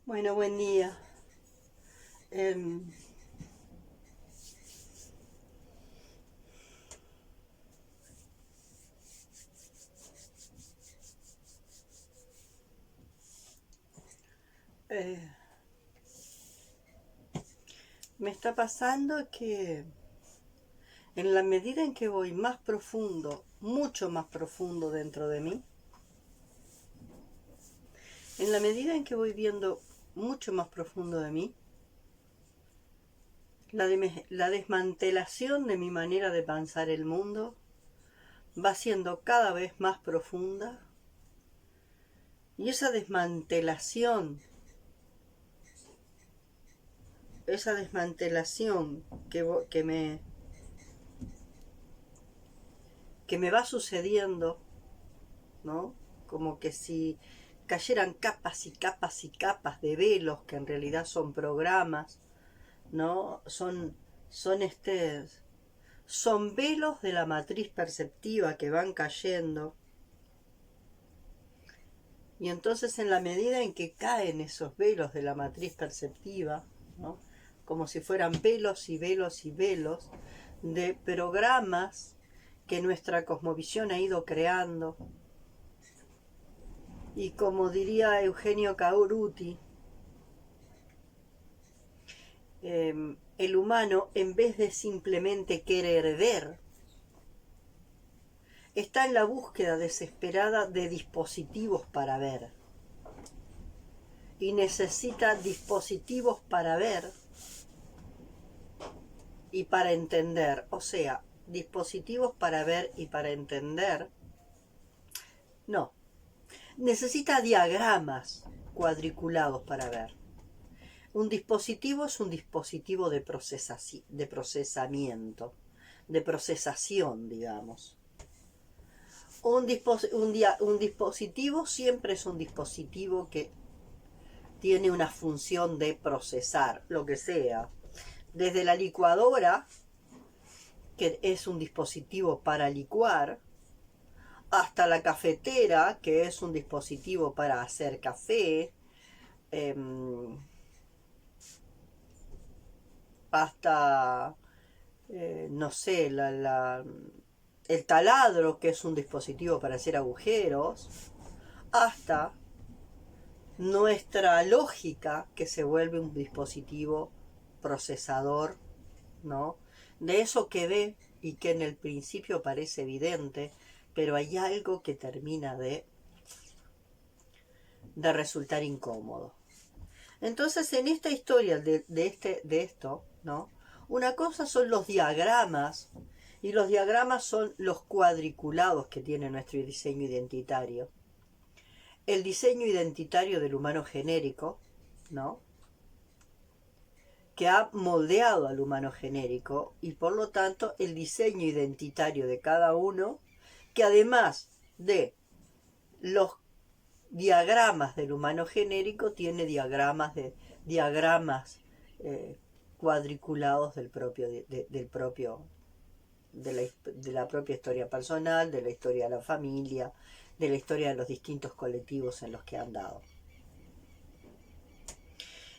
Bueno, buen día. Em, eh, Me está pasando que en la medida en que voy más profundo, mucho más profundo dentro de mí, en la medida en que voy viendo mucho más profundo de mí, la desmantelación de mi manera de pensar el mundo va siendo cada vez más profunda y esa desmantelación que me va sucediendo, ¿no? Como que si cayeran capas y capas y capas de velos que en realidad son programas, ¿no? Son velos de la matriz perceptiva que van cayendo. Y entonces en la medida en que caen esos velos de la matriz perceptiva, ¿no? Como si fueran velos y velos y velos de programas que nuestra cosmovisión ha ido creando. Y como diría Eugenio Cauruti, el humano, en vez de simplemente querer ver, está en la búsqueda desesperada de dispositivos para ver. Y necesita dispositivos para ver y para entender. O sea, dispositivos para ver y para entender. No. Necesita diagramas cuadriculados para ver. Un dispositivo es un dispositivo de procesamiento, de procesación, digamos. Un dispositivo siempre es un dispositivo que tiene una función de procesar lo que sea. Desde la licuadora, que es un dispositivo para licuar, hasta la cafetera, que es un dispositivo para hacer café, eh, hasta, no sé, el taladro, que es un dispositivo para hacer agujeros, hasta nuestra lógica, que se vuelve un dispositivo procesador, ¿no? De eso que ve y que en el principio parece evidente, pero hay algo que termina de resultar incómodo. Entonces, en esta historia de esto, ¿no? Una cosa son los diagramas, y los diagramas son los cuadriculados que tiene nuestro diseño identitario. El diseño identitario del humano genérico, ¿no? Que ha moldeado al humano genérico y por lo tanto el diseño identitario de cada uno, que además de los diagramas del humano genérico tiene diagramas eh, cuadriculados del propio de la propia historia personal, de la historia de la familia, de la historia de los distintos colectivos en los que han dado.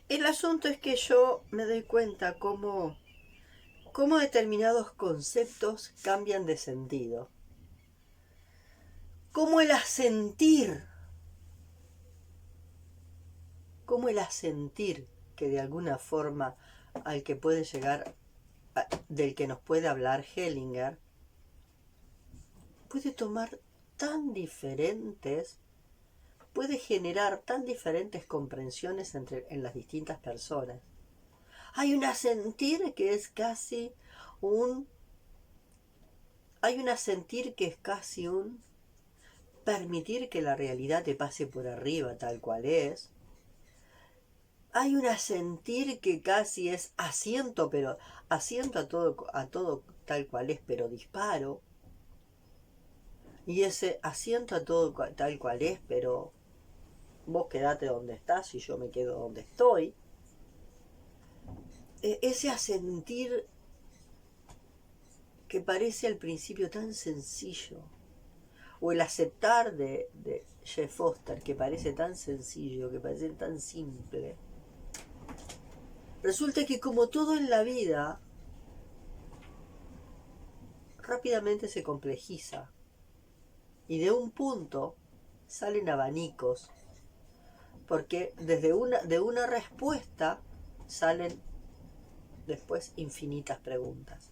El asunto es que yo me doy cuenta cómo determinados conceptos cambian de sentido. Cómo el asentir, cómo el asentir que de alguna forma al que puede llegar, del que nos puede hablar Hellinger, puede tomar tan diferentes, puede generar tan diferentes comprensiones en las distintas personas. Hay un asentir que es casi un hay un asentir que es casi un permitir que la realidad te pase por arriba tal cual es. Hay un asentir que casi es asiento a todo tal cual es, pero disparo. Y ese asiento a todo tal cual es, pero vos quedate donde estás y yo me quedo donde estoy. Ese asentir que parece al principio tan sencillo, o el aceptar de Jeff Foster, que parece tan sencillo, que parece tan simple, resulta que como todo en la vida, rápidamente se complejiza y de un punto salen abanicos, porque de una respuesta salen después infinitas preguntas.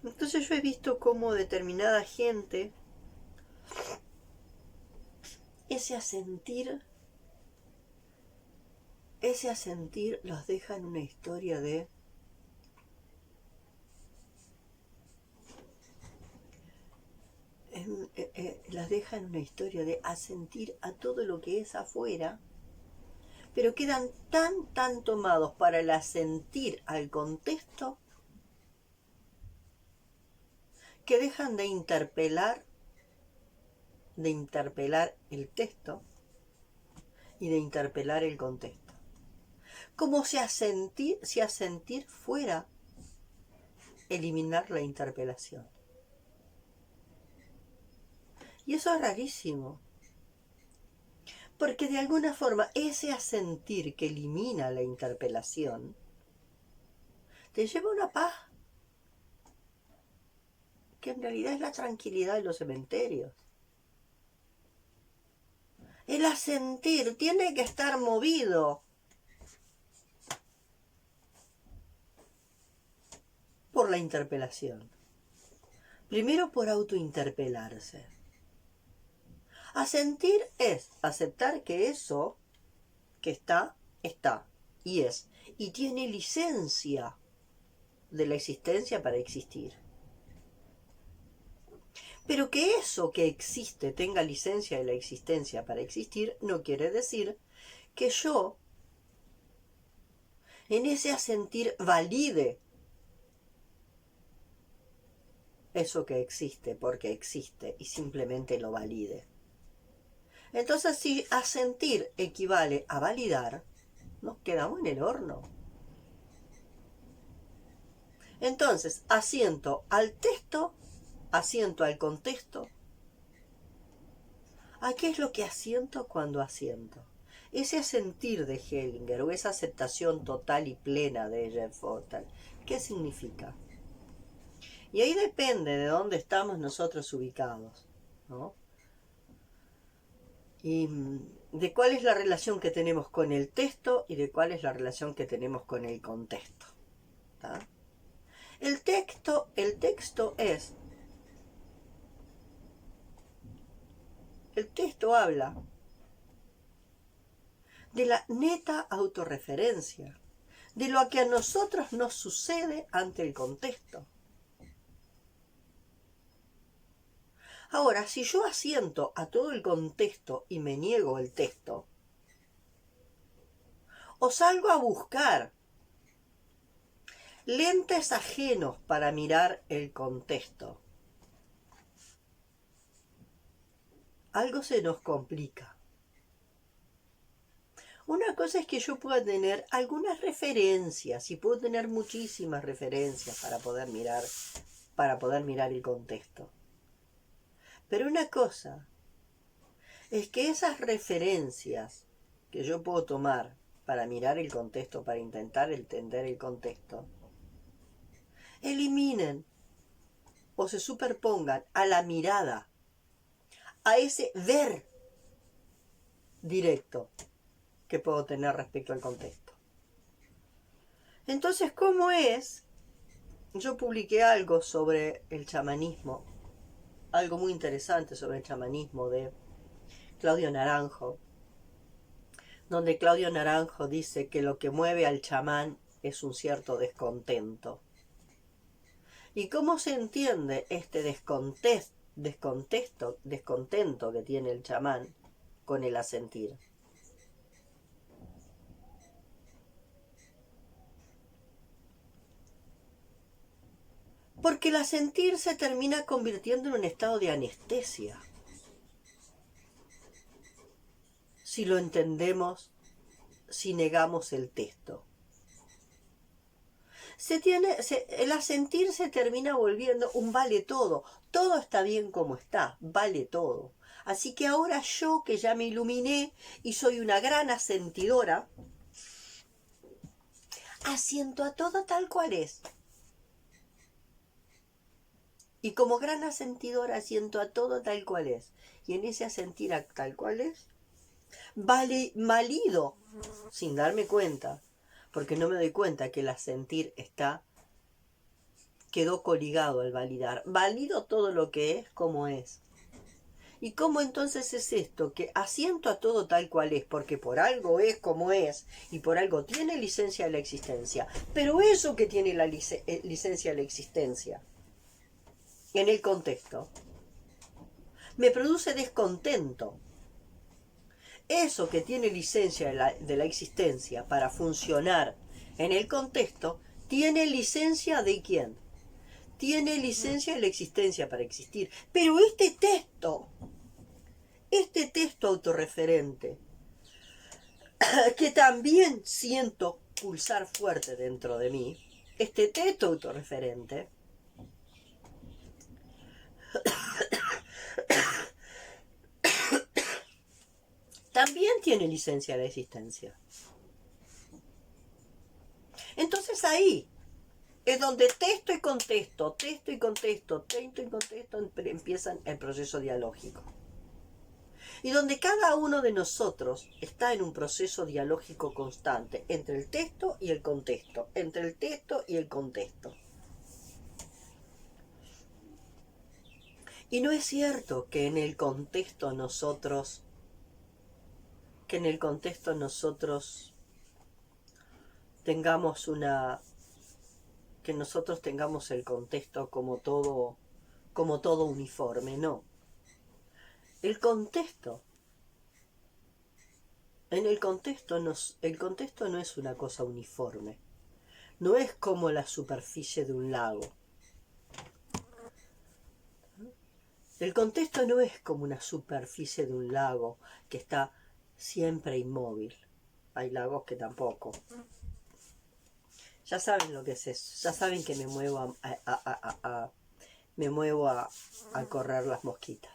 Entonces yo he visto cómo determinada gente, ese asentir los deja en una historia de las deja en una historia de asentir a todo lo que es afuera, pero quedan tan tomados para el asentir al contexto que dejan de interpelar el texto y de interpelar el contexto. Como si asentir fuera eliminar la interpelación. Y eso es rarísimo, porque de alguna forma ese asentir que elimina la interpelación te lleva a una paz que en realidad es la tranquilidad de los cementerios. El asentir tiene que estar movido por la interpelación. Primero por autointerpelarse. Asentir es aceptar que eso que está, y es, y tiene licencia de la existencia para existir. Pero que eso que existe tenga licencia de la existencia para existir no quiere decir que yo en ese asentir valide eso que existe porque existe y simplemente lo valide. Entonces, si asentir equivale a validar, nos quedamos en el horno. Entonces, asiento al texto, asiento al contexto. ¿A qué es lo que asiento cuando asiento? Ese asentir de Hellinger o esa aceptación total y plena de Jeff Foster, ¿qué significa? Y ahí depende de dónde estamos nosotros ubicados, ¿no? Y de cuál es la relación que tenemos con el texto y de cuál es la relación que tenemos con el contexto. ¿Tá? El texto habla de la neta autorreferencia, de lo que a nosotros nos sucede ante el contexto. Ahora, si yo asiento a todo el contexto y me niego el texto, o salgo a buscar lentes ajenos para mirar el contexto, algo se nos complica. Una cosa es que yo pueda tener algunas referencias, y puedo tener muchísimas referencias para poder mirar el contexto. Pero una cosa es que esas referencias que yo puedo tomar para mirar el contexto, para intentar entender el contexto, eliminen o se superpongan a la mirada, a ese ver directo que puedo tener respecto al contexto. Entonces, ¿cómo es? Yo publiqué algo sobre el chamanismo, algo muy interesante sobre el chamanismo de Claudio Naranjo, donde Claudio Naranjo dice que lo que mueve al chamán es un cierto descontento. ¿Y cómo se entiende este descontento que tiene el chamán con el asentir? Porque el asentir se termina convirtiendo en un estado de anestesia. Si lo entendemos, si negamos el texto. el asentir se termina volviendo un vale todo. Todo está bien como está, vale todo. Así que ahora yo, que ya me iluminé y soy una gran asentidora, asiento a todo tal cual es. Y como gran asentidora asiento a todo tal cual es. Y en ese asentir a tal cual es, valido, sin darme cuenta, porque no me doy cuenta que el asentir quedó coligado al validar. Valido todo lo que es como es. ¿Y cómo entonces es esto? Que asiento a todo tal cual es, porque por algo es como es, y por algo tiene licencia de la existencia. Pero eso que tiene la licencia de la existencia, en el contexto, me produce descontento. Eso que tiene licencia de la existencia para funcionar en el contexto, ¿tiene licencia de quién? Tiene licencia de la existencia para existir. Pero este texto autorreferente, que también siento pulsar fuerte dentro de mí, este texto autorreferente, también tiene licencia de la existencia. Entonces ahí es donde texto y contexto empiezan el proceso dialógico. Y donde cada uno de nosotros está en un proceso dialógico constante entre el texto y el contexto, entre el texto y el contexto. Y no es cierto que en el contexto nosotros tengamos que nosotros tengamos el contexto como todo uniforme, no. El contexto el contexto no es una cosa uniforme. No es como la superficie de un lago. El contexto no es como una superficie de un lago que está siempre inmóvil. Hay lagos que tampoco. Ya saben lo que es eso. Ya saben que me muevo a correr las mosquitas.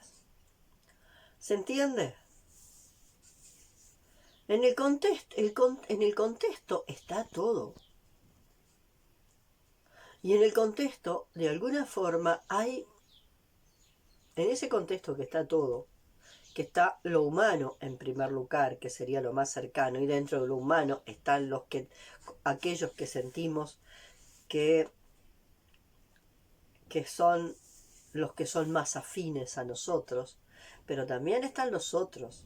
¿Se entiende? En el contexto está todo. Y en el contexto, de alguna forma, en ese contexto que está todo, que está lo humano en primer lugar, que sería lo más cercano, y dentro de lo humano están aquellos que sentimos que son los que son más afines a nosotros, pero también están los otros,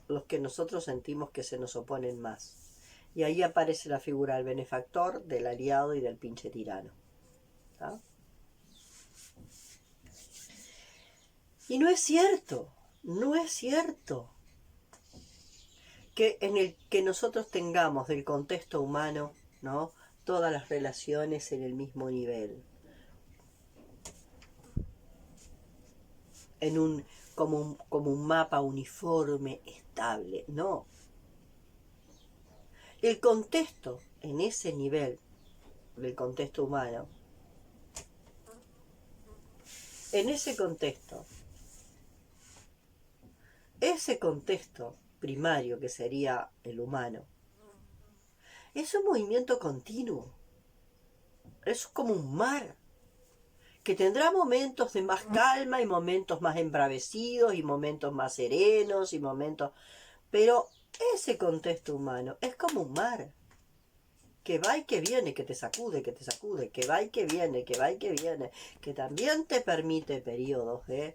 los que nosotros sentimos que se nos oponen más. Y ahí aparece la figura del benefactor, del aliado y del pinche tirano. ¿Ah? Y no es cierto que en el que nosotros tengamos del contexto humano, ¿no?, todas las relaciones en el mismo nivel. Como un mapa uniforme, estable, no. El contexto, en ese nivel del contexto humano, en ese contexto primario que sería el humano, es un movimiento continuo, es como un mar, que tendrá momentos de más calma y momentos más embravecidos y momentos más serenos y momentos... Pero ese contexto humano es como un mar, que va y que viene, que te sacude, que va y que viene, que también te permite periodos de...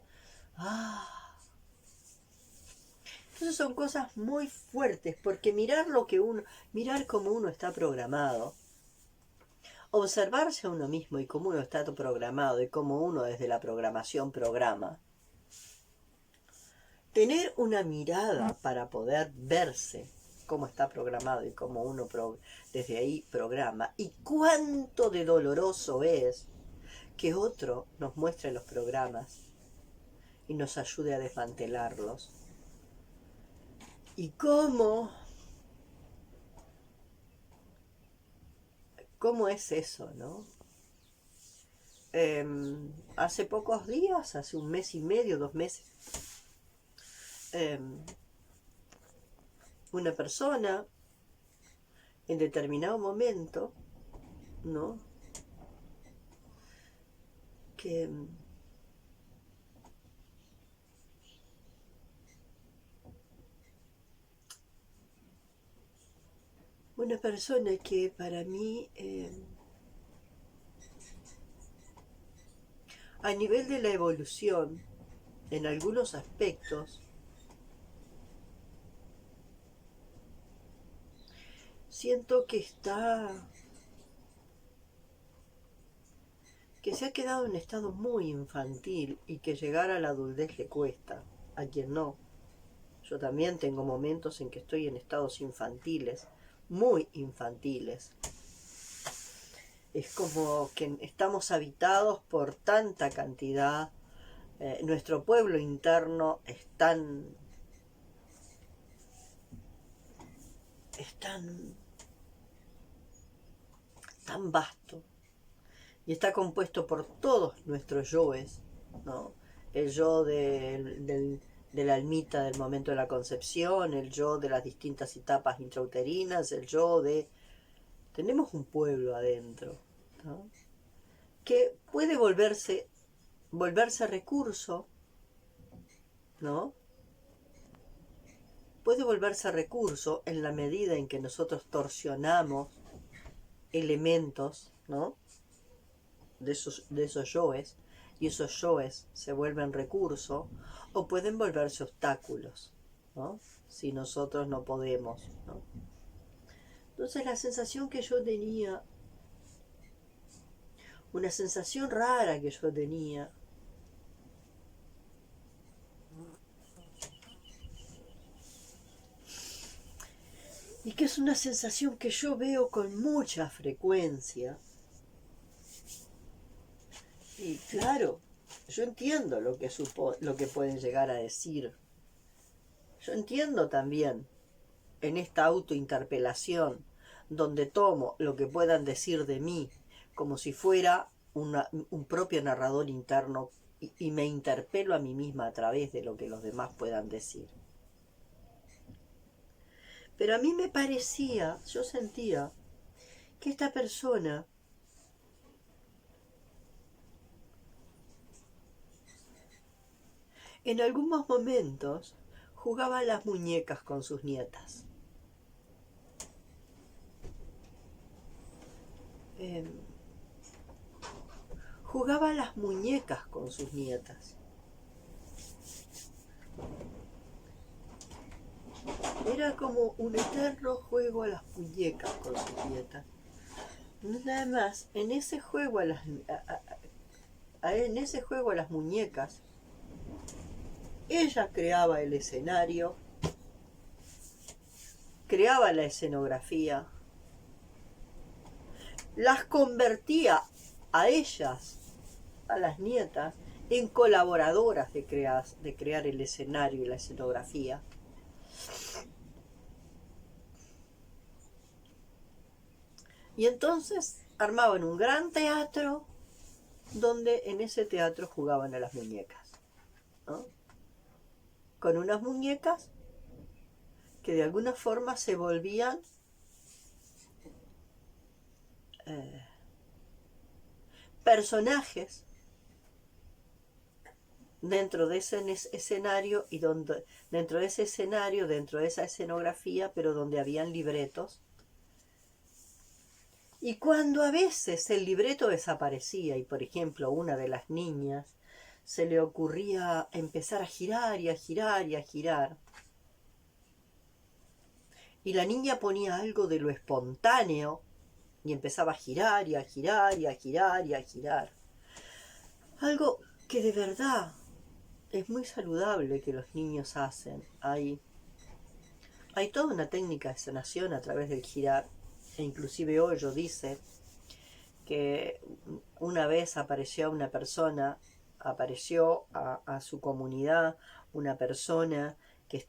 Entonces son cosas muy fuertes, porque mirar como uno está programado, observarse a uno mismo y cómo uno está programado y cómo uno desde la programación programa. Tener una mirada para poder verse cómo está programado y cómo uno desde ahí programa. Y cuánto de doloroso es que otro nos muestre los programas y nos ayude a desmantelarlos. Y cómo ¿Cómo es eso, no? Hace pocos días, hace un mes y medio, 2 meses, em, una persona en determinado momento, ¿no? Que una persona que para mí, a nivel de la evolución, en algunos aspectos, siento que se ha quedado en estado muy infantil y que llegar a la adultez le cuesta, a quien no. Yo también tengo momentos en que estoy en estados infantiles, muy infantiles. Es como que estamos habitados por tanta cantidad. Nuestro pueblo interno es tan vasto y está compuesto por todos nuestros yoes, ¿no? El yo de la almita del momento de la concepción, el yo de las distintas etapas intrauterinas, el yo de... Tenemos un pueblo adentro, ¿no? Que puede volverse recurso, ¿no? Puede volverse recurso en la medida en que nosotros torsionamos elementos, ¿no? De esos yoes, y esos yoes se vuelven recurso, o pueden volverse obstáculos, ¿no? Si nosotros no podemos, ¿no? Entonces la sensación que yo tenía, una sensación rara que yo tenía, y que es una sensación que yo veo con mucha frecuencia, y claro, yo entiendo lo que pueden llegar a decir. Yo entiendo también en esta autointerpelación, donde tomo lo que puedan decir de mí como si fuera un propio narrador interno y me interpelo a mí misma a través de lo que los demás puedan decir. Pero a mí me parecía, yo sentía, que esta persona en algunos momentos jugaba a las muñecas con sus nietas. Eh, Jugaba a las muñecas con sus nietas. Era como un eterno juego a las muñecas con sus nietas. Nada más, en ese juego en ese juego a las muñecas, ella creaba el escenario, creaba la escenografía, las convertía a ellas, a las nietas, en colaboradoras de crear el escenario y la escenografía. Y entonces armaban un gran teatro donde en ese teatro jugaban a las muñecas, ¿no? Con unas muñecas que de alguna forma se volvían personajes dentro de ese escenario y dentro de ese escenario, dentro de esa escenografía, pero donde habían libretos. Y cuando a veces el libreto desaparecía y, por ejemplo, una de las niñas se le ocurría empezar a girar y a girar y a girar, y la niña ponía algo de lo espontáneo y empezaba a girar y a girar y a girar y a girar, algo que de verdad es muy saludable que los niños hacen. Hay toda una técnica de sanación a través del girar, e inclusive Hoyo dice que una vez apareció a su comunidad una persona que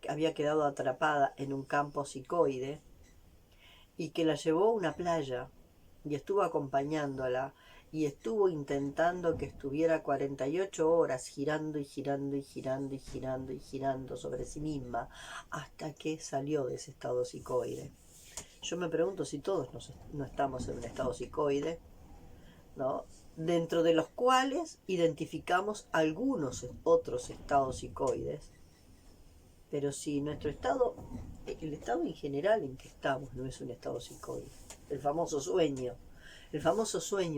había quedado atrapada en un campo psicoide y que la llevó a una playa y estuvo acompañándola y estuvo intentando que estuviera 48 horas girando y girando y girando y girando y girando sobre sí misma hasta que salió de ese estado psicoide. Yo me pregunto si todos no estamos en un estado psicoide, ¿no? Dentro de los cuales identificamos algunos otros estados psicoides, pero si nuestro estado, el estado en general en que estamos no es un estado psicoide, el famoso sueño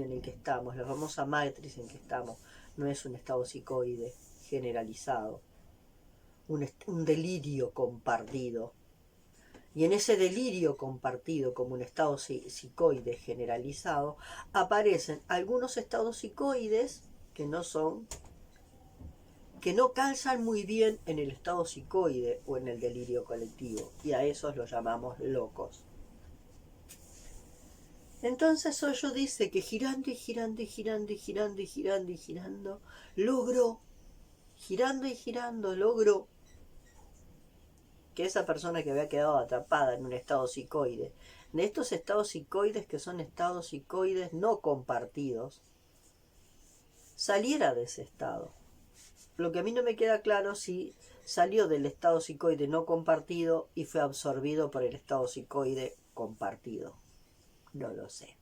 en el que estamos, la famosa matriz en que estamos, no es un estado psicoide generalizado, un delirio compartido. Y en ese delirio compartido como un estado psicoide generalizado, aparecen algunos estados psicoides que no calzan muy bien en el estado psicoide o en el delirio colectivo, y a esos los llamamos locos. Entonces Osho dice que girando y girando y girando y girando y girando y girando, logró que esa persona que había quedado atrapada en un estado psicoide, de estos estados psicoides que son estados psicoides no compartidos, saliera de ese estado. Lo que a mí no me queda claro si salió del estado psicoide no compartido y fue absorbido por el estado psicoide compartido. No lo sé.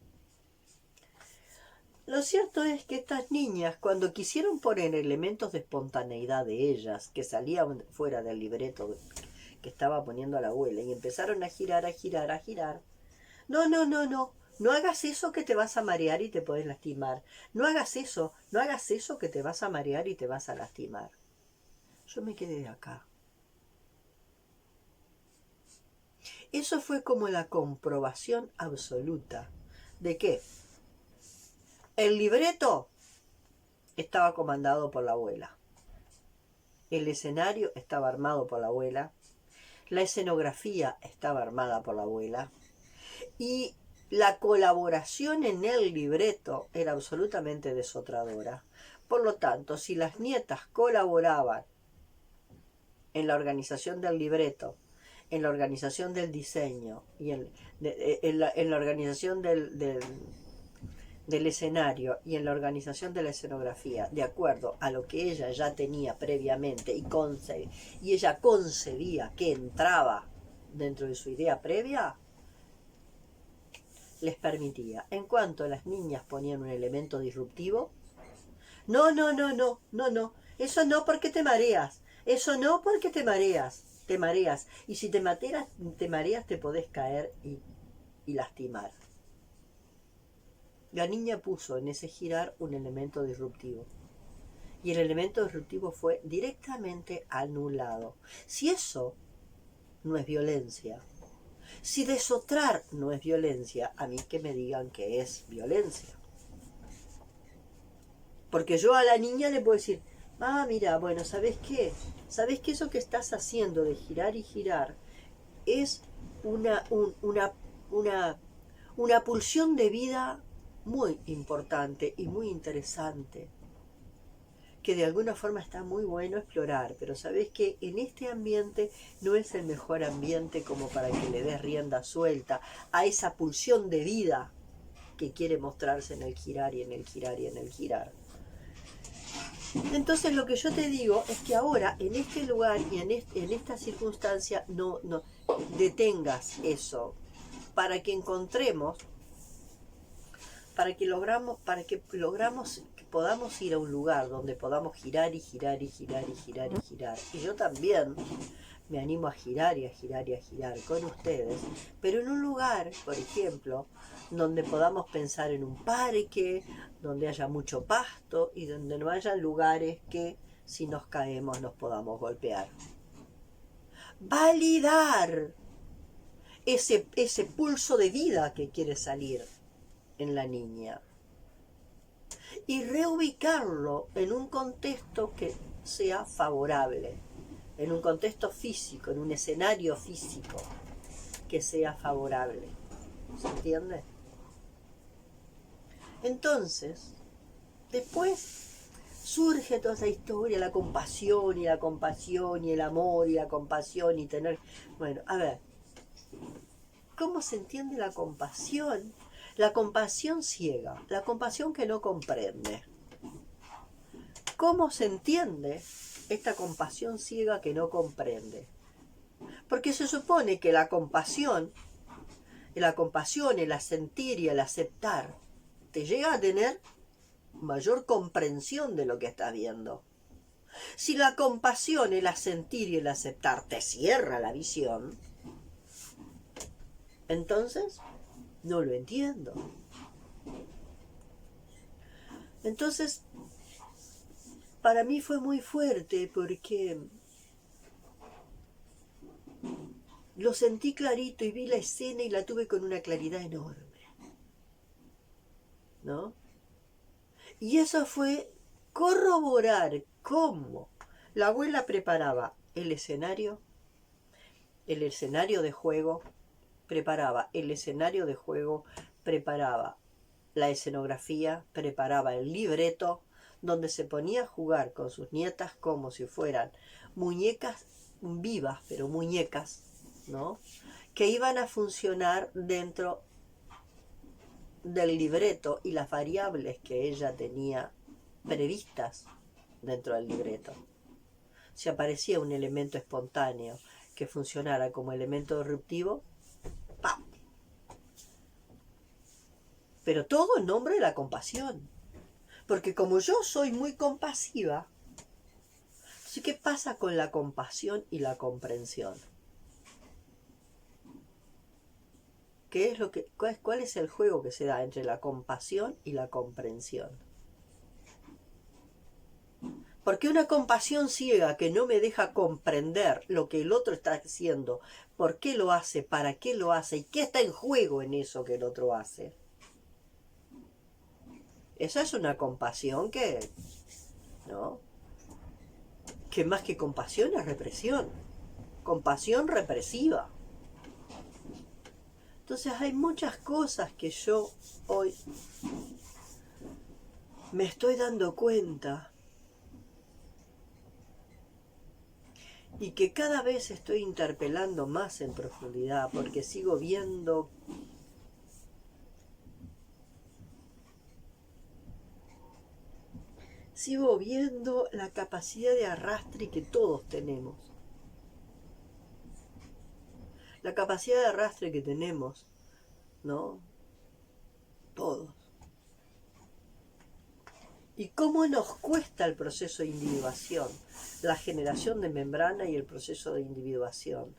Lo cierto es que estas niñas, cuando quisieron poner elementos de espontaneidad de ellas, que salían fuera del libreto que estaba poniendo a la abuela, y empezaron a girar, a girar, a girar. No hagas eso que te vas a marear y te puedes lastimar. No hagas eso que te vas a marear y te vas a lastimar. Yo me quedé acá. Eso fue como la comprobación absoluta de que el libreto estaba comandado por la abuela. El escenario estaba armado por la abuela. La escenografía estaba armada por la abuela. Y la colaboración en el libreto era absolutamente desotradora. Por lo tanto, si las nietas colaboraban en la organización del libreto, en la organización del diseño y en la organización del escenario y en la organización de la escenografía, de acuerdo a lo que ella ya tenía previamente y ella concebía que entraba dentro de su idea previa, les permitía. En cuanto las niñas ponían un elemento disruptivo, no, eso no porque te mareas, eso no porque te mareas, y si te mareas te podés caer y lastimar. La niña puso en ese girar un elemento disruptivo. Y el elemento disruptivo fue directamente anulado. Si eso no es violencia, si desotrar no es violencia, a mí que me digan que es violencia. Porque yo a la niña le puedo decir, mira, bueno, ¿sabes qué? ¿Sabes que eso que estás haciendo de girar y girar es una pulsión de vida muy importante y muy interesante, que de alguna forma está muy bueno explorar, pero sabes que en este ambiente no es el mejor ambiente como para que le des rienda suelta a esa pulsión de vida que quiere mostrarse en el girar y en el girar y en el girar. Entonces lo que yo te digo es que ahora en este lugar y en esta circunstancia no detengas eso, para que encontremos, para que podamos ir a un lugar donde podamos girar y girar y girar y girar y girar. Y yo también me animo a girar y a girar y a girar con ustedes, pero en un lugar, por ejemplo, donde podamos pensar en un parque, donde haya mucho pasto y donde no haya lugares que si nos caemos nos podamos golpear. Validar ese pulso de vida que quiere salir en la niña y reubicarlo en un contexto que sea favorable, en un contexto físico, en un escenario físico que sea favorable. ¿Se entiende? Entonces, después surge toda esa historia, la compasión y el amor y la compasión y tener... Bueno, a ver, ¿cómo se entiende la compasión? La compasión ciega, la compasión que no comprende. ¿Cómo se entiende esta compasión ciega que no comprende? Porque se supone que la compasión, el asentir y el aceptar, te llega a tener mayor comprensión de lo que estás viendo. Si la compasión, el asentir y el aceptar te cierra la visión, entonces no lo entiendo. Entonces, para mí fue muy fuerte porque lo sentí clarito y vi la escena y la tuve con una claridad enorme, ¿no? Y eso fue corroborar cómo la abuela preparaba el escenario de juego, preparaba el escenario de juego, preparaba la escenografía, preparaba el libreto, donde se ponía a jugar con sus nietas como si fueran muñecas vivas, pero muñecas, ¿no? Que iban a funcionar dentro del libreto y las variables que ella tenía previstas dentro del libreto. Si aparecía un elemento espontáneo que funcionara como elemento disruptivo, ¡pam! Pero todo en nombre de la compasión. Porque como yo soy muy compasiva, entonces, ¿qué pasa con la compasión y la comprensión? ¿Cuál es el juego que se da entre la compasión y la comprensión? Porque una compasión ciega que no me deja comprender lo que el otro está haciendo, por qué lo hace, para qué lo hace y qué está en juego en eso que el otro hace. Esa es una compasión que, ¿no? Que más que compasión es represión. Compasión represiva. Entonces hay muchas cosas que yo hoy me estoy dando cuenta y que cada vez estoy interpelando más en profundidad porque sigo viendo la capacidad de arrastre que todos tenemos. La capacidad de arrastre que tenemos, ¿no? Todos. Y cómo nos cuesta el proceso de individuación, la generación de membrana y el proceso de individuación.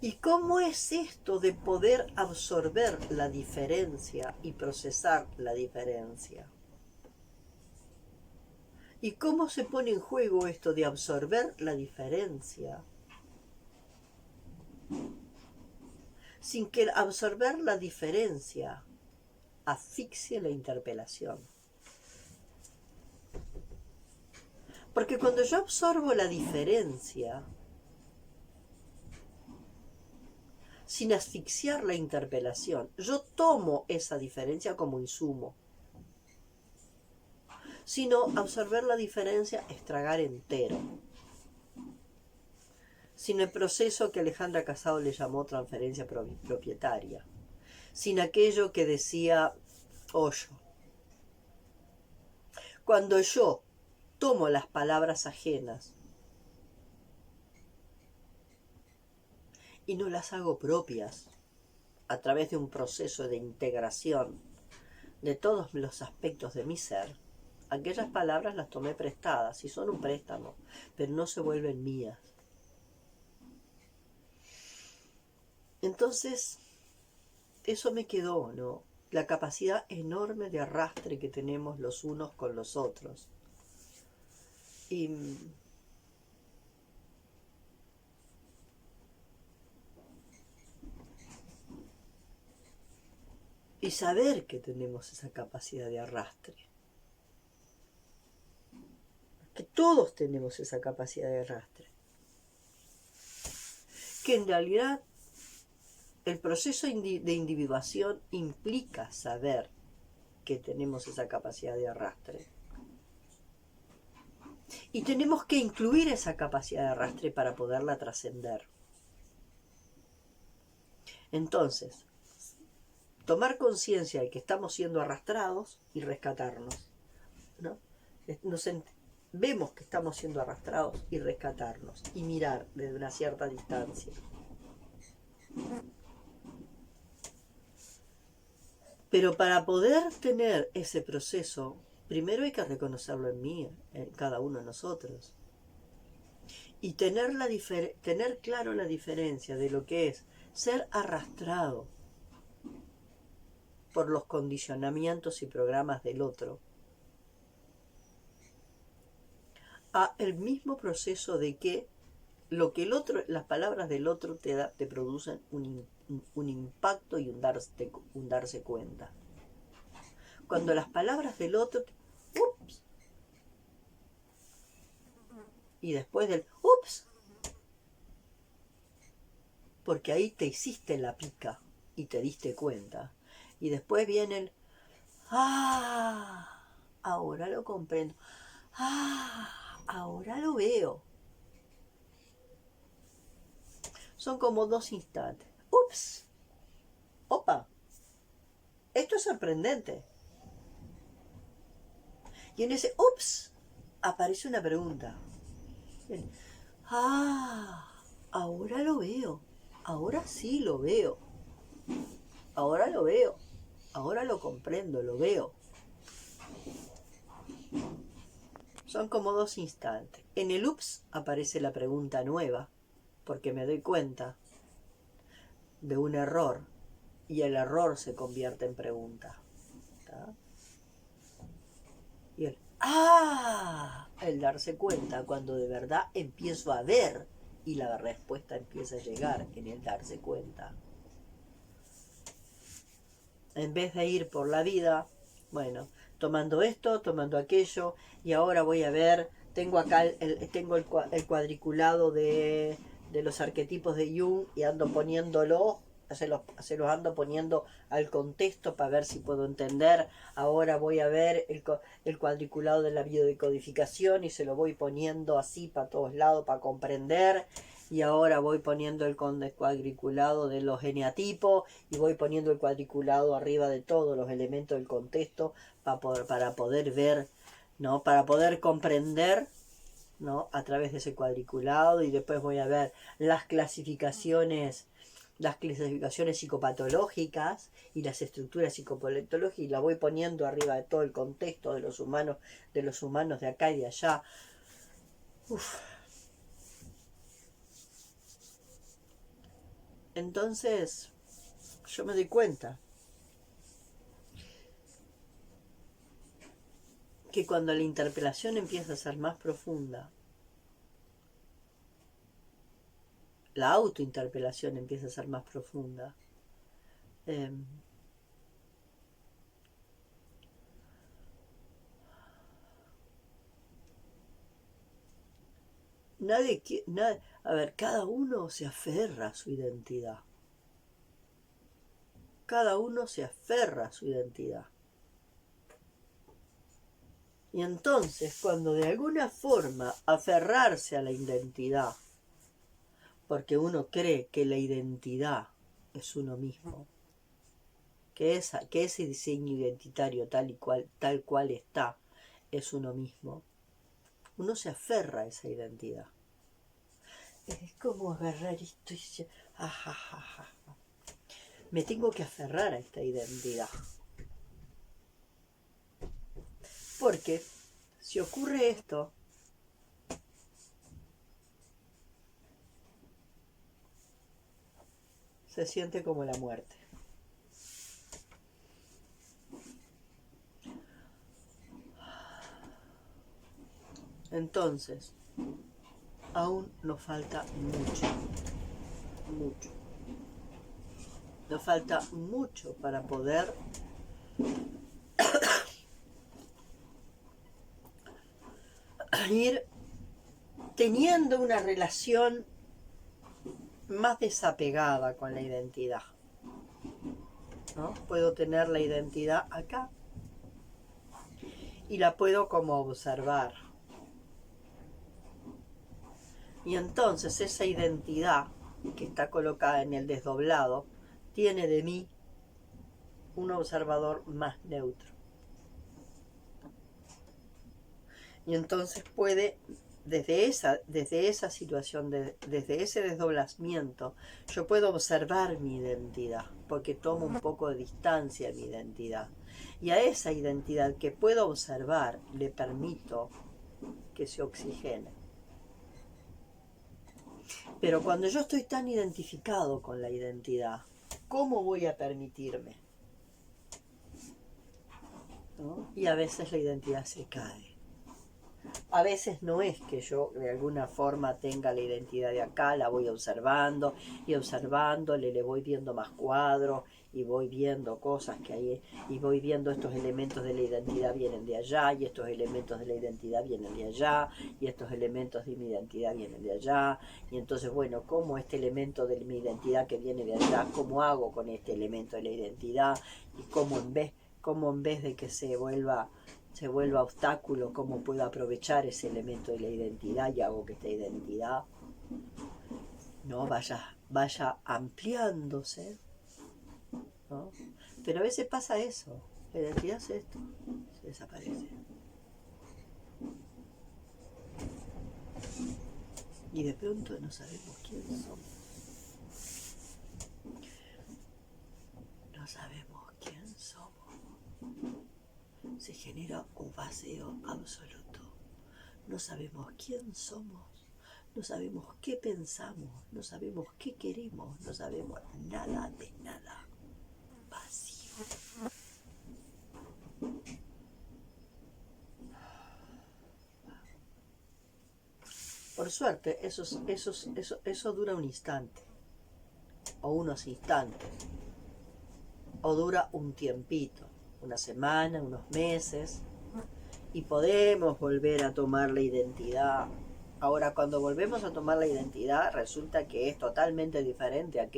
¿Y cómo es esto de poder absorber la diferencia y procesar la diferencia? ¿Y cómo se pone en juego esto de absorber la diferencia? Sin que absorber la diferencia asfixie la interpelación. Porque cuando yo absorbo la diferencia, sin asfixiar la interpelación, yo tomo esa diferencia como insumo. Sino absorber la diferencia es tragar entero. Sin el proceso que Alejandra Casado le llamó transferencia propietaria. Sin aquello que decía Hoyo. Cuando yo tomo las palabras ajenas y no las hago propias a través de un proceso de integración de todos los aspectos de mi ser, aquellas palabras las tomé prestadas y son un préstamo, pero no se vuelven mías. Entonces, eso me quedó, ¿no? La capacidad enorme de arrastre que tenemos los unos con los otros. Y saber que tenemos esa capacidad de arrastre. Que todos tenemos esa capacidad de arrastre. Que en realidad el proceso de individuación implica saber que tenemos esa capacidad de arrastre. Y tenemos que incluir esa capacidad de arrastre para poderla trascender. Entonces, tomar conciencia de que estamos siendo arrastrados y rescatarnos, ¿no? Vemos que estamos siendo arrastrados y rescatarnos y mirar desde una cierta distancia. Pero para poder tener ese proceso, primero hay que reconocerlo en mí, en cada uno de nosotros. Y tener claro la diferencia de lo que es ser arrastrado por los condicionamientos y programas del otro, a el mismo proceso de que lo que el otro, las palabras del otro te producen un impacto y un darse cuenta. Cuando las palabras del otro, ups, y después del ups, porque ahí te hiciste la pica y te diste cuenta, y después viene el ahora lo comprendo, ahora lo veo. Son como dos instantes. Ups, opa, esto es sorprendente. Y en ese ups aparece una pregunta. Ahora lo veo. Ahora sí lo veo. Ahora lo veo. Ahora lo comprendo, lo veo. Son como dos instantes. En el ups aparece la pregunta nueva, porque me doy cuenta de un error y el error se convierte en pregunta. ¿Tá? Y el darse cuenta cuando de verdad empiezo a ver y la respuesta empieza a llegar en el darse cuenta. En vez de ir por la vida, bueno, tomando esto, tomando aquello, y ahora voy a ver, tengo acá el cuadriculado de los arquetipos de Jung y ando poniéndolo, se los ando poniendo al contexto para ver si puedo entender. Ahora voy a ver el cuadriculado de la biodecodificación y se lo voy poniendo así para todos lados para comprender. Y ahora voy poniendo el cuadriculado de los eneatipos y voy poniendo el cuadriculado arriba de todos los elementos del contexto para poder ver, ¿no? Para poder comprender, ¿no? A través de ese cuadriculado. Y después voy a ver las clasificaciones psicopatológicas y las estructuras psicopatológicas y las voy poniendo arriba de todo el contexto de los humanos de acá y de allá. Entonces, yo me doy cuenta que cuando la interpelación empieza a ser más profunda, la autointerpelación empieza a ser más profunda, cada uno se aferra a su identidad. Cada uno se aferra a su identidad. Y entonces, cuando de alguna forma aferrarse a la identidad, porque uno cree que la identidad es uno mismo, que ese diseño identitario tal cual está, es uno mismo, uno se aferra a esa identidad. Es como agarrar esto y decir, me tengo que aferrar a esta identidad. Porque si ocurre esto, se siente como la muerte. Entonces, aún nos falta mucho. Nos falta mucho para poder ir teniendo una relación más desapegada con la identidad, ¿no? Puedo tener la identidad acá y la puedo como observar. Y entonces esa identidad que está colocada en el desdoblado tiene de mí un observador más neutro. Y entonces puede, desde esa situación, desde ese desdoblamiento, yo puedo observar mi identidad, porque tomo un poco de distancia a mi identidad. Y a esa identidad que puedo observar le permito que se oxigene. Pero cuando yo estoy tan identificado con la identidad, ¿cómo voy a permitirme? ¿No? Y a veces la identidad se cae. A veces no es que yo de alguna forma tenga la identidad de acá, la voy observando y observándole, le voy viendo más cuadros y voy viendo cosas que hay y voy viendo estos elementos de la identidad vienen de allá y estos elementos de la identidad vienen de allá y estos elementos de mi identidad vienen de allá y entonces bueno, ¿cómo este elemento de mi identidad que viene de allá, cómo hago con este elemento de la identidad y cómo en vez de que se vuelva obstáculo, cómo puedo aprovechar ese elemento de la identidad y hago que esta identidad no vaya ampliándose, ¿no? Pero a veces pasa eso, la identidad es esto, se desaparece. Y de pronto no sabemos quién somos. No sabemos quién somos. Se genera un vacío absoluto. No sabemos quién somos. No sabemos qué pensamos, no sabemos qué queremos, no sabemos nada de nada. Vacío. Por suerte, eso dura un instante, o unos instantes, o dura un tiempito, una semana, unos meses, y podemos volver a tomar la identidad. Ahora, cuando volvemos a tomar la identidad, resulta que es totalmente diferente a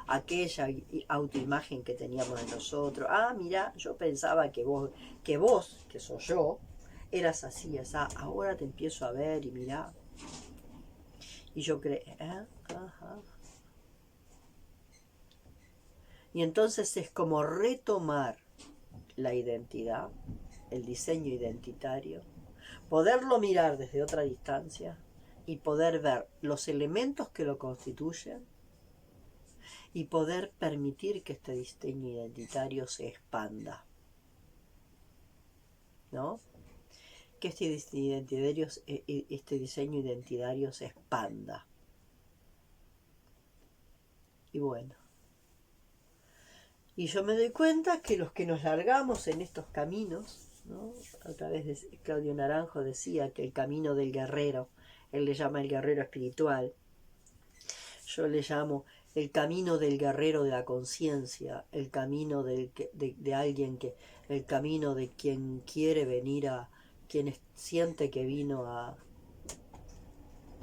aquella autoimagen que teníamos de nosotros. Ah, mira, yo pensaba que vos, que soy yo, eras así, asá. Ahora te empiezo a ver y mira. Y yo creo, ajá. Y entonces es como retomar la identidad, el diseño identitario, poderlo mirar desde otra distancia y poder ver los elementos que lo constituyen y poder permitir que este diseño identitario se expanda, ¿no? Que este diseño identitario se expanda. Y bueno, y yo me doy cuenta que los que nos largamos en estos caminos, ¿no? A través de Claudio Naranjo decía que el camino del guerrero, él le llama el guerrero espiritual, yo le llamo el camino del guerrero de la conciencia, el camino de alguien que, el camino de quien quiere venir quien siente que vino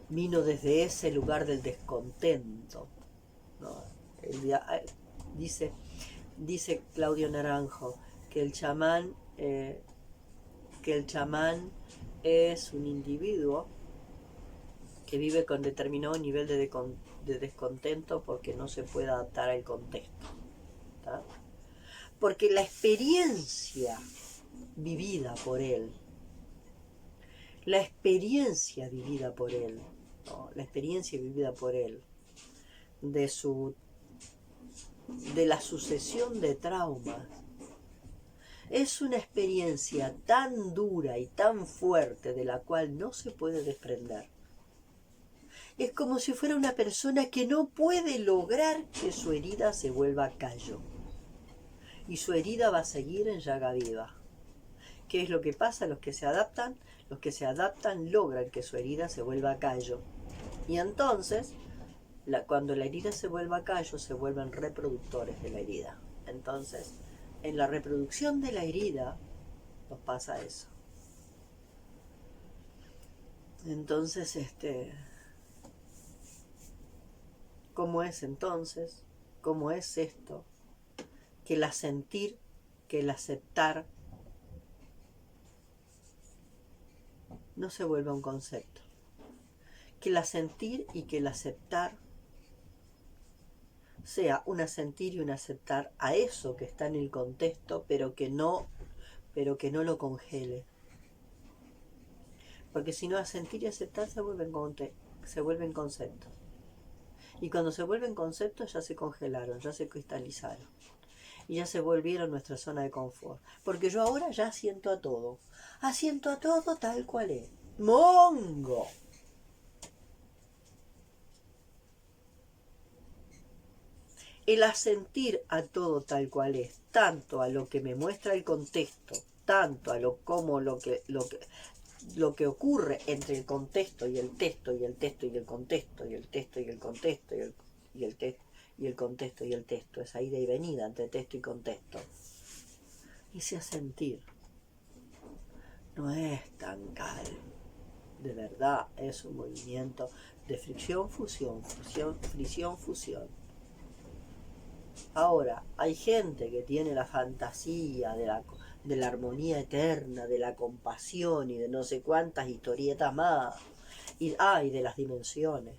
desde ese lugar del descontento, ¿no? Dice Claudio Naranjo que el chamán es un individuo que vive con determinado nivel de descontento porque no se puede adaptar al contexto, ¿tá? Porque la experiencia vivida por él, ¿no? La experiencia vivida por él de la sucesión de traumas es una experiencia tan dura y tan fuerte de la cual no se puede desprender. Es como si fuera una persona que no puede lograr que su herida se vuelva callo. Y su herida va a seguir en llaga viva. ¿Qué es lo que pasa? Los que se adaptan logran que su herida se vuelva callo. Y entonces, cuando la herida se vuelva callo, se vuelven reproductores de la herida. Entonces, en la reproducción de la herida nos pasa eso. Entonces, ¿cómo es entonces? ¿Cómo es esto? Que el asentir, que el aceptar no se vuelva un concepto. Que el asentir y que el aceptar sea un asentir y un aceptar a eso que está en el contexto, pero que no lo congele. Porque si no, asentir y aceptar se vuelven conceptos. Y cuando se vuelven conceptos ya se congelaron, ya se cristalizaron. Y ya se volvieron nuestra zona de confort. Porque yo ahora ya asiento a todo tal cual es. ¡Mongo! El asentir a todo tal cual es, tanto a lo que me muestra el contexto, tanto a lo que ocurre entre el contexto y el texto y el texto y el contexto y el texto y el contexto y el texto y el contexto y el texto, esa ida y venida entre texto y contexto. Ese asentir no es tan calmo, de verdad es un movimiento de fricción, fusión, fricción, fusión. Ahora, hay gente que tiene la fantasía de la armonía eterna, de la compasión y de no sé cuántas historietas más, y de las dimensiones.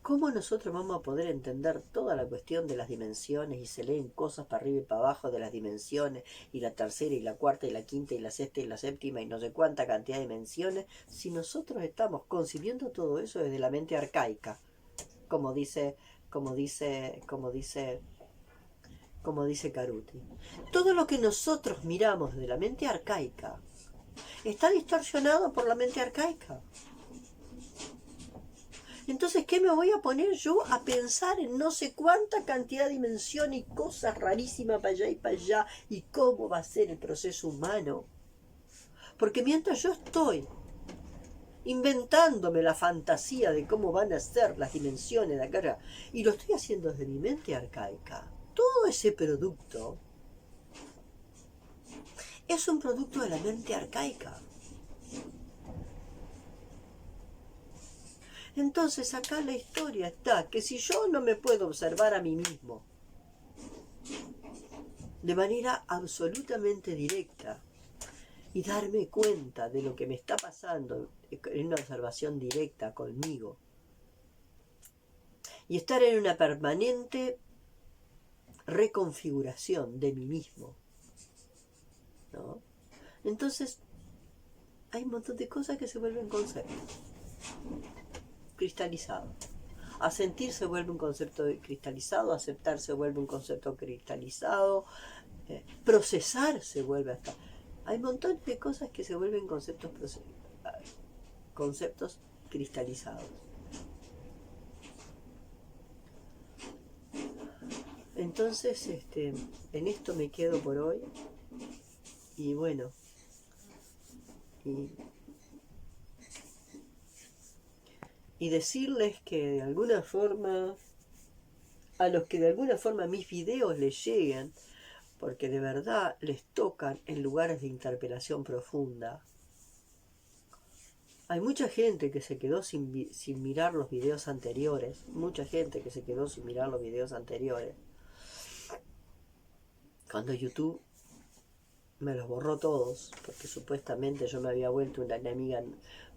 ¿Cómo nosotros vamos a poder entender toda la cuestión de las dimensiones y se leen cosas para arriba y para abajo de las dimensiones y la tercera y la cuarta y la quinta y la sexta y la séptima y no sé cuánta cantidad de dimensiones si nosotros estamos concibiendo todo eso desde la mente arcaica? Como dice Caruti. Todo lo que nosotros miramos de la mente arcaica está distorsionado por la mente arcaica. Entonces, ¿qué me voy a poner yo a pensar en no sé cuánta cantidad de dimensión y cosas rarísimas para allá y para allá? ¿Y cómo va a ser el proceso humano? Porque mientras yo estoy inventándome la fantasía de cómo van a ser las dimensiones de acá, y lo estoy haciendo desde mi mente arcaica, todo ese producto es un producto de la mente arcaica. Entonces acá la historia está que si yo no me puedo observar a mí mismo de manera absolutamente directa y darme cuenta de lo que me está pasando en una observación directa conmigo y estar en una permanente reconfiguración de mí mismo, ¿no? Entonces hay un montón de cosas que se vuelven conceptos cristalizados. Asentir se vuelve un concepto cristalizado, aceptar se vuelve un concepto cristalizado, procesar se vuelve hasta... Hay montones de cosas que se vuelven conceptos cristalizados. Entonces, en esto me quedo por hoy. Y bueno, y decirles que de alguna forma, a los que de alguna forma mis videos les lleguen, porque de verdad les tocan en lugares de interpelación profunda. Hay mucha gente que se quedó sin mirar los videos anteriores, cuando YouTube me los borró todos, porque supuestamente yo me había vuelto una enemiga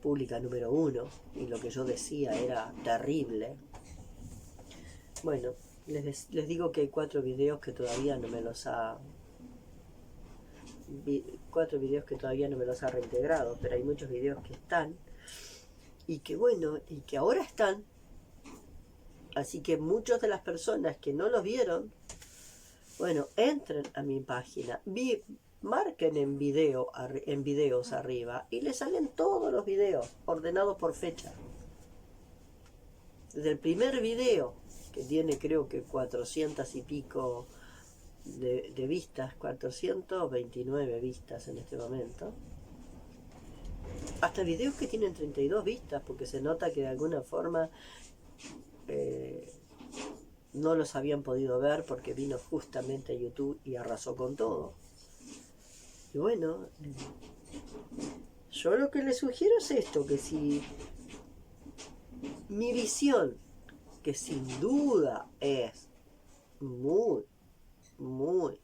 pública número 1 y lo que yo decía era terrible. Bueno, les digo que hay 4 videos que todavía no me los ha reintegrado, pero hay muchos videos que están y que bueno, y que ahora están. Así que muchas de las personas que no los vieron, bueno, entren a mi página, marquen en videos arriba y les salen todos los videos ordenados por fecha. Desde el primer video, que tiene creo que 400 y pico de vistas, 429 vistas en este momento, hasta videos que tienen 32 vistas, porque se nota que de alguna forma no los habían podido ver porque vino justamente a YouTube y arrasó con todo. Y bueno, yo lo que les sugiero es esto, que si mi visión, que sin duda es muy, muy,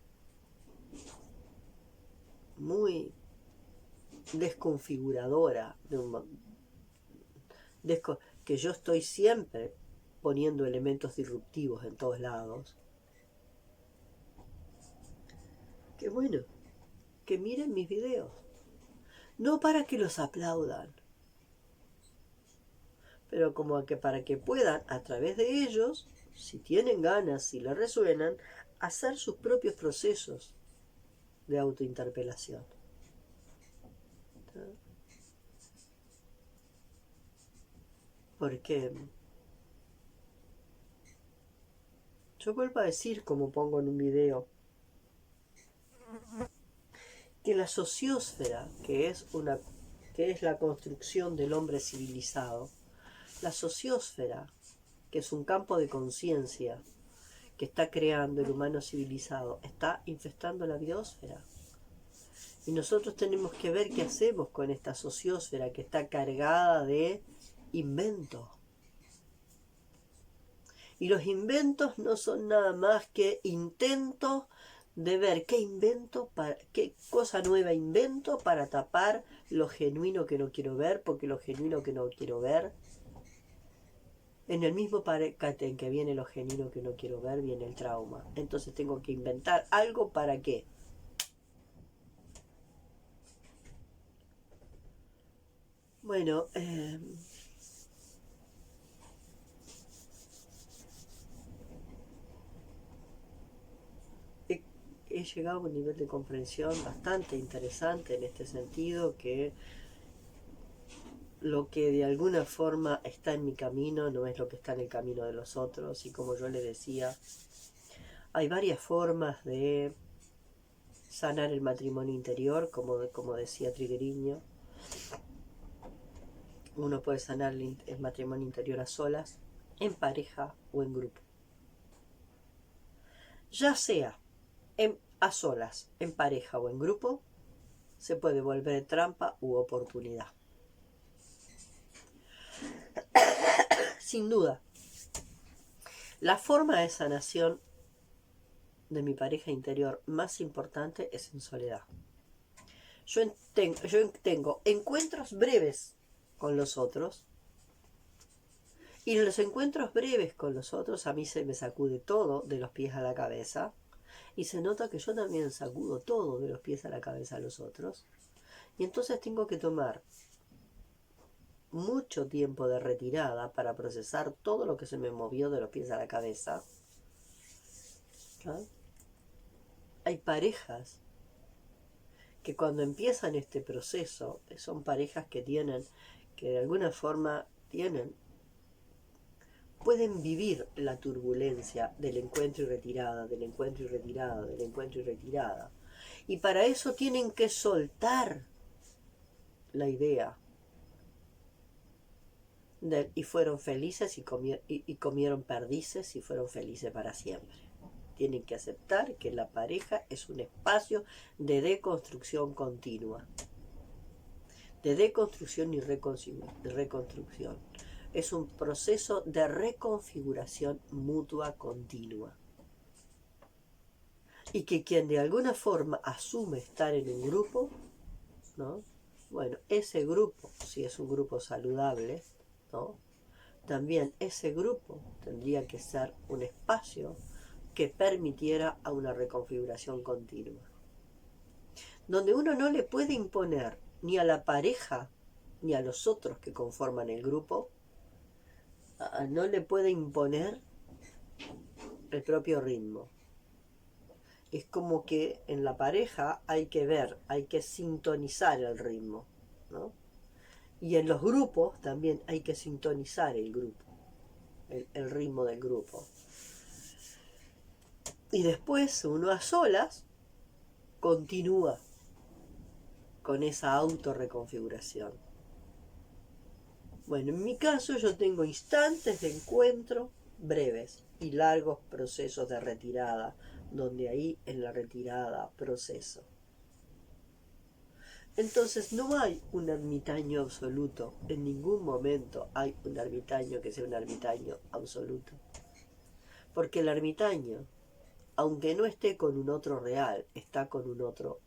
muy desconfiguradora, que yo estoy siempre poniendo elementos disruptivos en todos lados, que bueno, que miren mis videos. No para que los aplaudan, pero como que para que puedan, a través de ellos, si tienen ganas, si les resuenan, hacer sus propios procesos de autointerpelación. Porque yo vuelvo a decir, como pongo en un video, que la sociosfera, que es la construcción del hombre civilizado, la sociosfera, que es un campo de conciencia que está creando el humano civilizado, está infestando la biosfera. Y nosotros tenemos que ver qué hacemos con esta sociosfera que está cargada de inventos. Y los inventos no son nada más que intentos de ver qué cosa nueva invento para tapar lo genuino que no quiero ver, porque lo genuino que no quiero ver, en el mismo paquete en que viene lo genuino que no quiero ver, viene el trauma. Entonces tengo que inventar algo para qué. Bueno, he llegado a un nivel de comprensión bastante interesante en este sentido, que lo que de alguna forma está en mi camino no es lo que está en el camino de los otros. Y como yo le decía, hay varias formas de sanar el matrimonio interior, como decía Trigueriño. Uno puede sanar el matrimonio interior a solas, en pareja o en grupo. Ya sea a solas, en pareja o en grupo, se puede volver trampa u oportunidad. Sin duda, la forma de sanación de mi pareja interior más importante es en soledad. Yo tengo encuentros breves con los otros, y en los encuentros breves con los otros a mí se me sacude todo de los pies a la cabeza, y se nota que yo también sacudo todo de los pies a la cabeza a los otros, y entonces tengo que tomar mucho tiempo de retirada para procesar todo lo que se me movió de los pies a la cabeza. ¿Ah? Hay parejas que cuando empiezan este proceso son parejas que de alguna forma pueden vivir la turbulencia del encuentro y retirada, del encuentro y retirada, del encuentro y retirada. Y para eso tienen que soltar la idea y fueron felices y comieron perdices y fueron felices para siempre. Tienen que aceptar que la pareja es un espacio de deconstrucción continua, de deconstrucción y reconstrucción. Es un proceso de reconfiguración mutua continua. Y que quien de alguna forma asume estar en un grupo, ¿no? Bueno, ese grupo, si es un grupo saludable, ¿no? También ese grupo tendría que ser un espacio que permitiera a una reconfiguración continua, donde uno no le puede imponer ni a la pareja ni a los otros que conforman el grupo, no le puede imponer el propio ritmo. Es como que en la pareja hay que sintonizar el ritmo, ¿no? Y en los grupos también hay que sintonizar el grupo, el ritmo del grupo. Y después uno a solas continúa con esa autorreconfiguración. Bueno, en mi caso yo tengo instantes de encuentro breves y largos procesos de retirada, donde ahí en la retirada proceso. Entonces no hay un ermitaño absoluto, en ningún momento hay un ermitaño que sea un ermitaño absoluto. Porque el ermitaño, aunque no esté con un otro real, está con un otro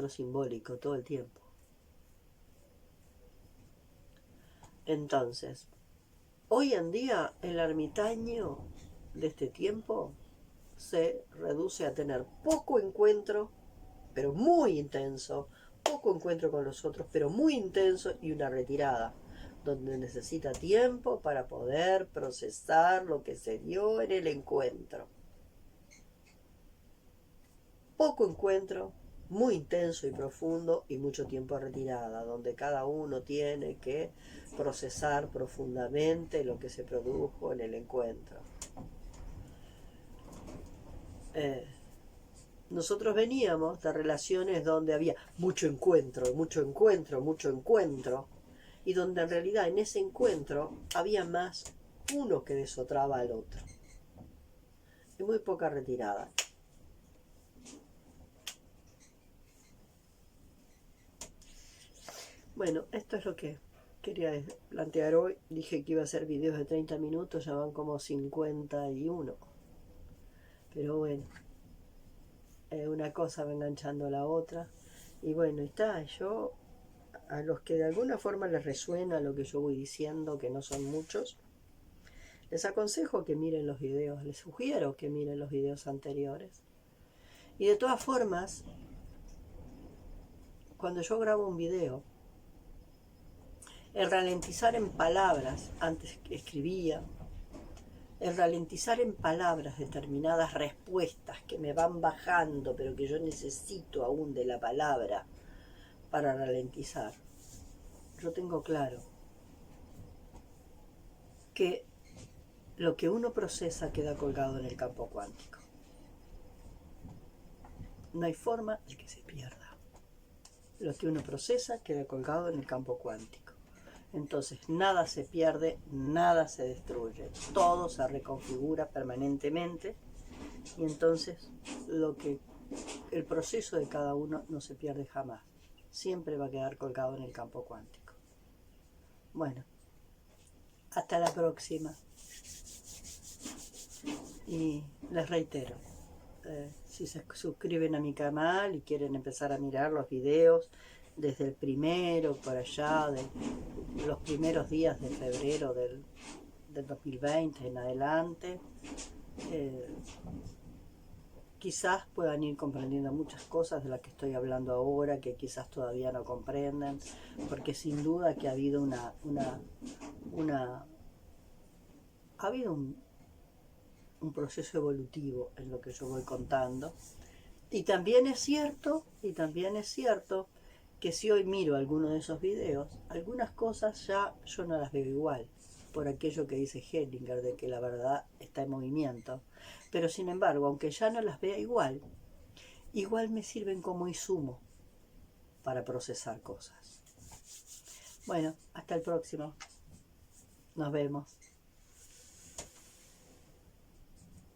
simbólico todo el tiempo. Entonces, Hoy en día el ermitaño de este tiempo se reduce a tener poco encuentro, pero muy intenso, poco encuentro con los otros, pero muy intenso, y una retirada, donde necesita tiempo para poder procesar lo que se dio en el encuentro. Poco encuentro, muy intenso y profundo, y mucho tiempo retirada, donde cada uno tiene que procesar profundamente lo que se produjo en el encuentro. Nosotros veníamos de relaciones donde había mucho encuentro, mucho encuentro, mucho encuentro, y donde en realidad en ese encuentro había más uno que desotraba al otro, y muy poca retirada. Bueno, esto es lo que quería plantear hoy. Dije que iba a hacer videos de 30 minutos, ya van como 51. Pero bueno, una cosa va enganchando a la otra. Y bueno, está, yo a los que de alguna forma les resuena lo que yo voy diciendo, que no son muchos, les aconsejo que miren los videos, les sugiero que miren los videos anteriores. Y de todas formas, cuando yo grabo un video, el ralentizar en palabras, antes que escribía, el ralentizar en palabras determinadas respuestas que me van bajando, pero que yo necesito aún de la palabra para ralentizar, yo tengo claro que lo que uno procesa queda colgado en el campo cuántico. No hay forma de que se pierda. Lo que uno procesa queda colgado en el campo cuántico. Entonces nada se pierde, nada se destruye, todo se reconfigura permanentemente, y entonces el proceso de cada uno no se pierde jamás, siempre va a quedar colgado en el campo cuántico. Bueno, hasta la próxima. Y les reitero, si se suscriben a mi canal y quieren empezar a mirar los videos desde el primero, por allá, de los primeros días de febrero del 2020 en adelante, quizás puedan ir comprendiendo muchas cosas de las que estoy hablando ahora, que quizás todavía no comprenden, porque sin duda que ha habido ha habido un proceso evolutivo en lo que yo voy contando. Y también es cierto que si hoy miro alguno de esos videos, algunas cosas ya yo no las veo igual, por aquello que dice Hellinger, de que la verdad está en movimiento. Pero sin embargo, aunque ya no las vea igual, igual me sirven como insumo para procesar cosas. Bueno, hasta el próximo. Nos vemos.